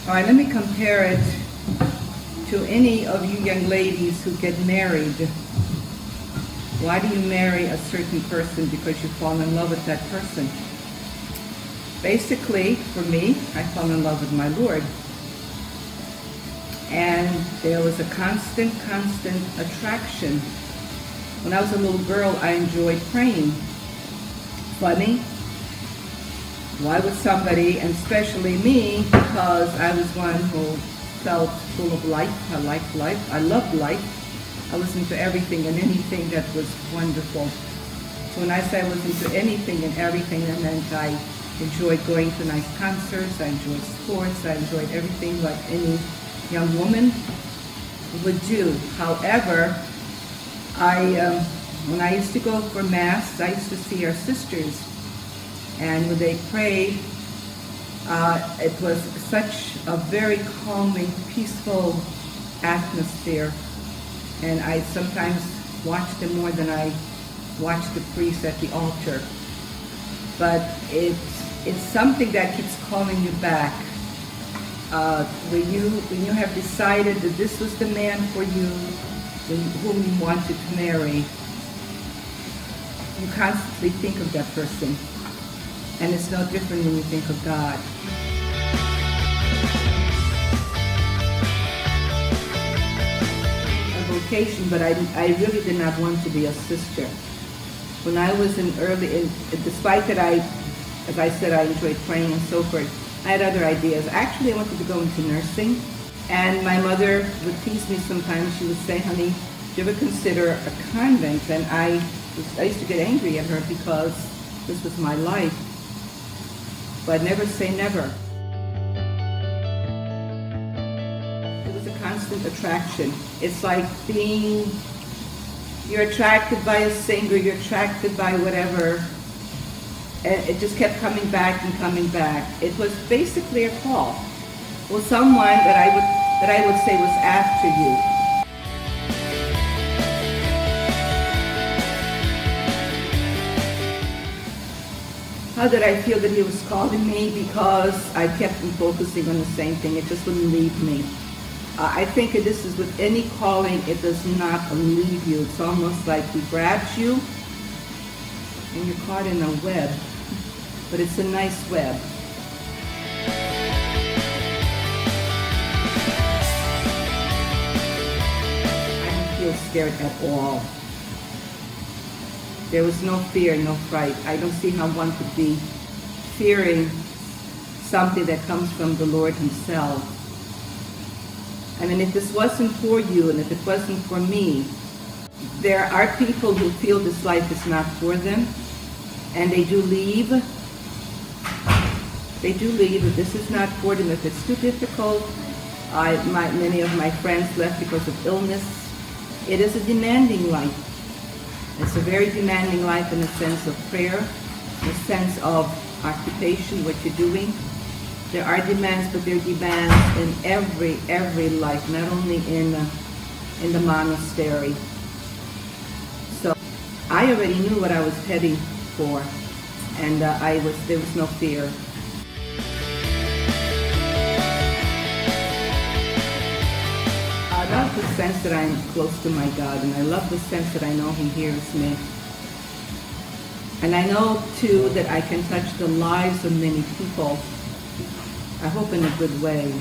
All right, let me compare it to any of you young ladies who get married. Why do you marry a certain person? Because you fall in love with that person. Basically, for me, I fell in love with my Lord. And there was a constant attraction. When I was a little girl, I enjoyed praying. Funny. Why would somebody, and especially me, because I was one who felt full of life. I liked life. I loved life. I was into everything and anything that was wonderful. So when I say I was into anything and everything, that meant I enjoyed going to nice concerts, I enjoyed sports, I enjoyed everything like any young woman would do. However, when I used to go for Mass, I used to see our sisters, and when they prayed, it was such a very calming, peaceful atmosphere, and I sometimes watched them more than I watched the priest at the altar. But it's something that keeps calling you back. When you have decided that this was the man for you, whom you wanted to marry, you constantly think of that person. And it's no different when you think of God. A vocation, but I really did not want to be a sister. When I was despite that as I said, I enjoyed praying and so forth, I had other ideas. Actually, I wanted to go into nursing, and my mother would tease me sometimes. She would say, honey, do you ever consider a convent? And I used to get angry at her because this was my life. But never say never. It was a constant attraction. It's like you're attracted by a singer, you're attracted by whatever, and it just kept coming back and coming back. It was basically a call. Well, someone that I would say was after you. How did I feel that he was calling me? Because I kept focusing on the same thing. It just wouldn't leave me. I think this is with any calling, it does not leave you. It's almost like he grabs you and you're caught in a web. But it's a nice web. I don't feel scared at all. There was no fear, no fright. I don't see how one could be fearing something that comes from the Lord himself. I mean, if this wasn't for you and if it wasn't for me, there are people who feel this life is not for them, and they do leave. They do leave if this is not for them, if it's too difficult. Many of my friends left because of illness. It is a demanding life. It's a very demanding life in the sense of prayer, in the sense of occupation, what you're doing. There are demands, but there are demands in every life, not only in the monastery. So I already knew what I was heading for, and there was no fear. I love the sense that I'm close to my God, and I love the sense that I know he hears me. And I know, too, that I can touch the lives of many people. I hope in a good way.